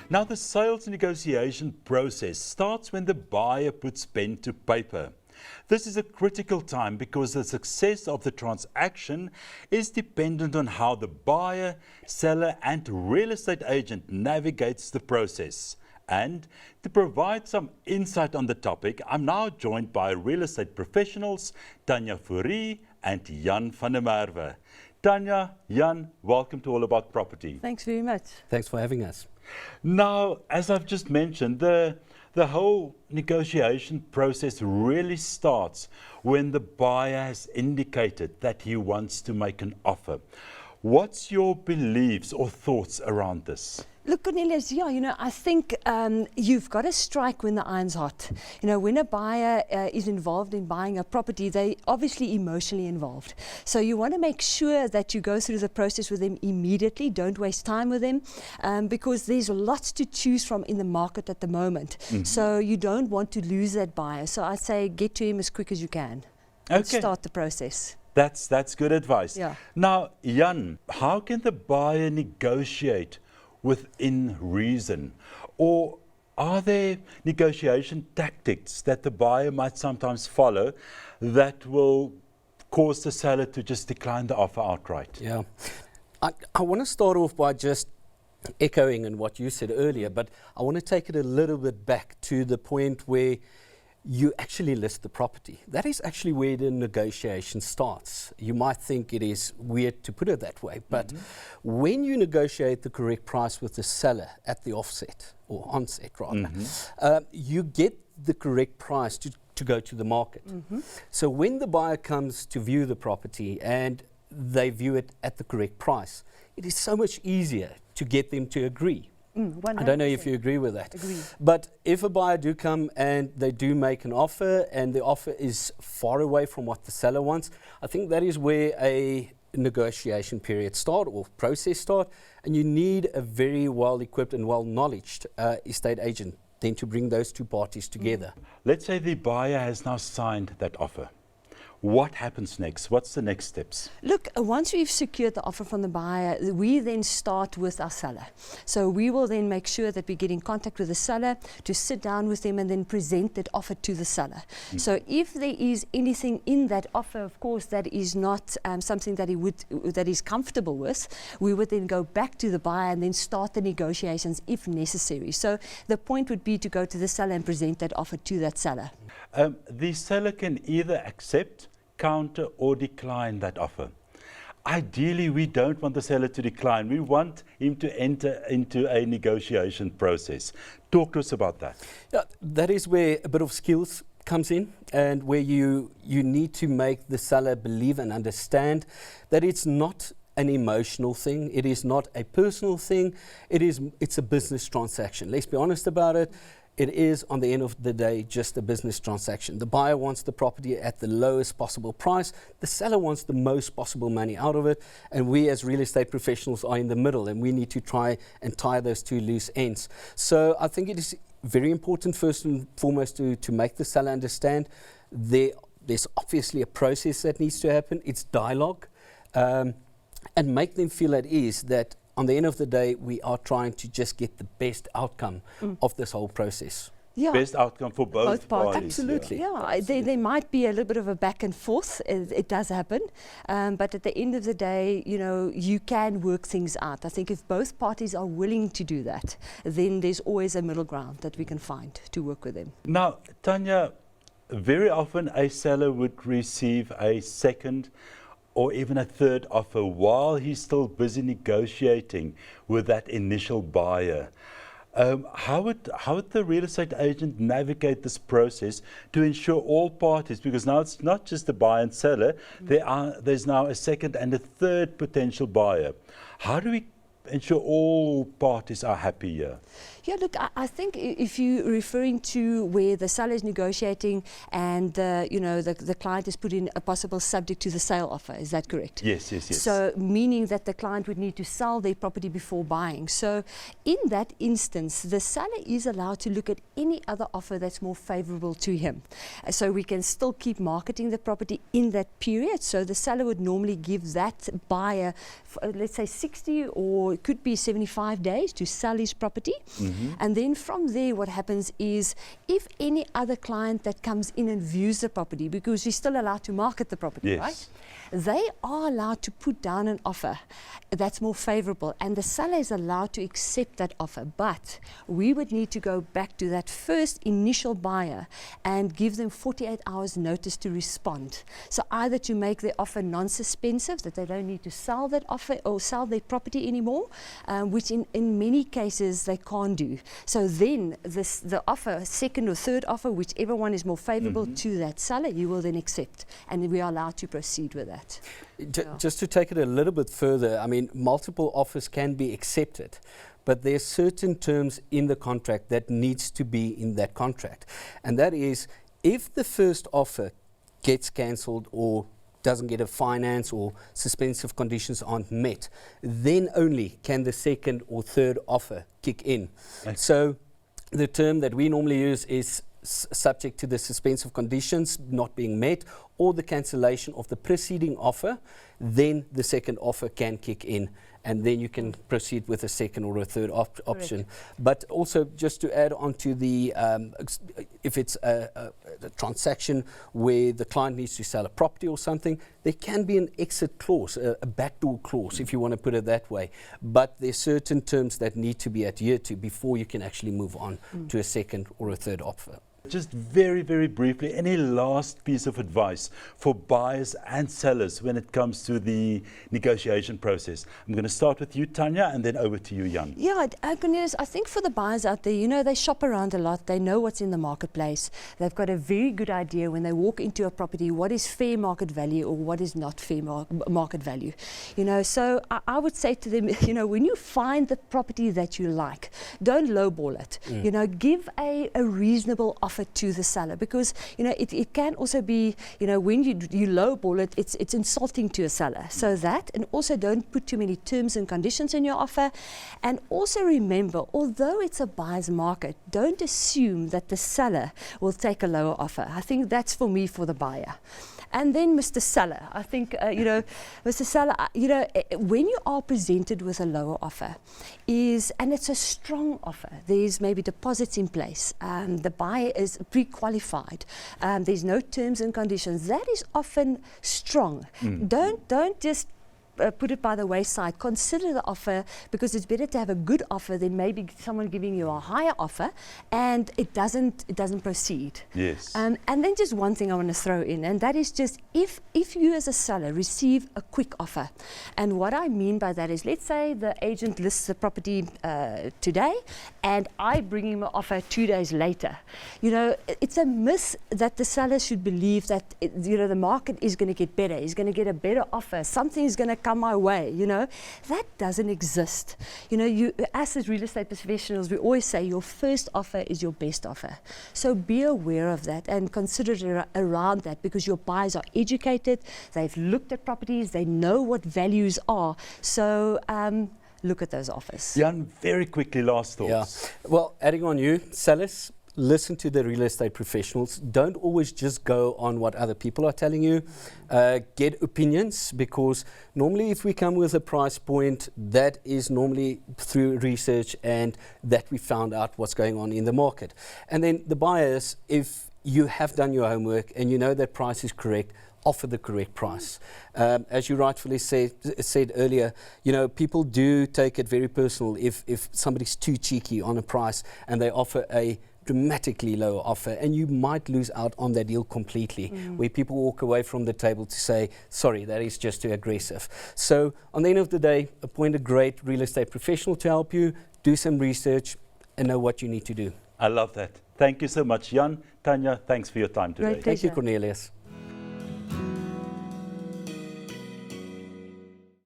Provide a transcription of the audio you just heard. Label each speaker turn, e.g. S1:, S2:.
S1: Now, the sales negotiation process starts when the buyer puts pen to paper. This is a critical time because the success of the transaction is dependent on how the buyer, seller and real estate agent navigates the process. And to provide some insight on the topic, I'm now joined by real estate professionals Tanya Fourie and Jan van der Merwe. Tanya, Jan, welcome to All About Property.
S2: Thanks very much.
S3: Thanks for having us.
S1: Now, as I've just mentioned, the whole negotiation process really starts when the buyer has indicated that he wants to make an offer. What's your beliefs or thoughts around this?
S2: Look, Cornelius, I think you've got to strike when the iron's hot. When a buyer is involved in buying a property, they're obviously emotionally involved. So you want to make sure that you go through the process with them immediately. Don't waste time with them because there's lots to choose from in the market at the moment. Mm-hmm. So you don't want to lose that buyer. So I say get to him as quick as you can.
S1: Okay.
S2: And start the process.
S1: That's good advice.
S2: Yeah.
S1: Now, Jan, how can the buyer negotiate within reason? Or are there negotiation tactics that the buyer might sometimes follow that will cause the seller to just decline the offer outright?
S3: Yeah, I want to start off by just echoing on what you said earlier, but I want to take it a little bit back to the point where you actually list the property. That is actually where the negotiation starts. You might think it is weird to put it that way, but when you negotiate the correct price with the seller at the offset, or onset rather, you get the correct price to go to the market. So when the buyer comes to view the property and they view it at the correct price, it is so much easier to get them to agree.
S2: 100%.
S3: I don't know if you agree with that.
S2: Agree.
S3: But if a buyer do come and they do make an offer and the offer is far away from what the seller wants, I think that is where a negotiation period start or process start, and you need a very well equipped and well knowledged estate agent then to bring those two parties together.
S1: Let's say the buyer has now signed that offer. What happens next? What's the next steps?
S2: Look, once we've secured the offer from the buyer, we then start with our seller. So we will then make sure that we get in contact with the seller to sit down with them and then present that offer to the seller. So if there is anything in that offer, of course, that is not something that he's comfortable with, we would then go back to the buyer and then start the negotiations if necessary. So the point would be to go to the seller and present that offer to that seller.
S1: The seller can either accept, counter or decline that offer. Ideally, we don't want the seller to decline. We want him to enter into a negotiation process. Talk to us about that.
S3: Yeah, that is where a bit of skills comes in, and where you need to make the seller believe and understand that it's not an emotional thing, it is not a personal thing, it's a business transaction. Let's be honest about it. It is, on the end of the day, just a business transaction. The buyer wants the property at the lowest possible price. The seller wants the most possible money out of it. And we as real estate professionals are in the middle, and we need to try and tie those two loose ends. So I think it is very important, first and foremost, to make the seller understand there's obviously a process that needs to happen. It's dialogue. And make them feel at ease that on the end of the day, we are trying to just get the best outcome of this whole process.
S2: Yeah.
S1: Best outcome for both parties.
S3: Absolutely.
S2: Yeah, there might be a little bit of a back and forth. It does happen. But at the end of the day, you can work things out. I think if both parties are willing to do that, then there's always a middle ground that we can find to work with them.
S1: Now, Tanya, very often a seller would receive a second or even a third offer while he's still busy negotiating with that initial buyer. How would the real estate agent navigate this process to ensure all parties, because now it's not just the buyer and seller, there's now a second and a third potential buyer. How do we ensure all parties are happy here?
S2: Yeah, look, I think if you're referring to where the seller is negotiating and the client has put in a possible subject to the sale offer, is that correct?
S1: Yes.
S2: So meaning that the client would need to sell their property before buying. So in that instance, the seller is allowed to look at any other offer that's more favorable to him. So we can still keep marketing the property in that period. So the seller would normally give that buyer, let's say 60 or it could be 75 days to sell his property. And then from there, what happens is if any other client that comes in and views the property, because we're still allowed to market the property,
S1: Yes.
S2: right? They are allowed to put down an offer that's more favorable, and the seller is allowed to accept that offer. But we would need to go back to that first initial buyer and give them 48 hours notice to respond. So either to make their offer non-suspensive, that they don't need to sell that offer or sell their property anymore, which in many cases they can't do. So then the offer, second or third offer, whichever one is more favorable to that seller, you will then accept, and we are allowed to proceed with that.
S3: Just to take it a little bit further, I mean, multiple offers can be accepted, but there's certain terms in the contract that needs to be in that contract. And that is, if the first offer gets cancelled or doesn't get a finance or suspensive conditions aren't met, then only can the second or third offer kick in. Okay. So the term that we normally use is subject to the suspensive conditions not being met or the cancellation of the preceding offer, then the second offer can kick in, and then you can proceed with a second or a third option. But also, just to add on to the, if it's a transaction where the client needs to sell a property or something, there can be an exit clause, a backdoor clause, if you want to put it that way. But there's certain terms that need to be adhered to before you can actually move on to a second or a third offer.
S1: Just very, very briefly, any last piece of advice for buyers and sellers when it comes to the negotiation process? I'm going to start with you, Tanya, and then over to you, Jan.
S2: Yeah, Cornelius, I think for the buyers out there, you know, they shop around a lot. They know what's in the marketplace. They've got a very good idea when they walk into a property what is fair market value or what is not fair market value. You know, so I would say to them, you know, when you find the property that you like, don't lowball it. You know, give a reasonable offer to the seller, because you know it can also be, you know, when you lowball it, it's insulting to a seller. So that, and also don't put too many terms and conditions in your offer. And also remember, although it's a buyer's market, don't assume that the seller will take a lower offer. I think that's for me for the buyer. And then Mr. Seller, I think, you know, Mr. Seller, you know, when you are presented with a lower offer, and it's a strong offer, there's maybe deposits in place, the buyer is pre-qualified, there's no terms and conditions, that is often strong. Don't just put it by the wayside. Consider the offer, because it's better to have a good offer than maybe someone giving you a higher offer and it doesn't proceed.
S1: Yes.
S2: And then just one thing I want to throw in, and that is just if you as a seller receive a quick offer, and what I mean by that is, let's say the agent lists the property today and I bring him an offer 2 days later. You know, it's a myth that the seller should believe that you know, the market is going to get better. He's going to get a better offer. Something is going to come my way, you know. That doesn't exist. You know, you as real estate professionals, we always say your first offer is your best offer. So be aware of that and consider it around that, because your buyers are educated, they've looked at properties, they know what values are. So look at those offers.
S1: Jan, very quickly, last thoughts.
S3: Yeah. Well, adding on you, sellers, listen to the real estate professionals. Don't always just go on what other people are telling you. Get opinions, because normally if we come with a price point, that is normally through research and that we found out what's going on in the market. And then the buyers, if you have done your homework and you know that price is correct, offer the correct price. As you rightfully said earlier, you know, people do take it very personal if somebody's too cheeky on a price and they offer a dramatically lower offer, and you might lose out on that deal completely, where people walk away from the table to say, sorry, that is just too aggressive. So on the end of the day, appoint a great real estate professional to help you, do some research and know what you need to do.
S1: I love that. Thank you so much, Jan. Tanya, thanks for your time today.
S2: Great
S3: Thank you,
S2: pleasure.
S3: Cornelius.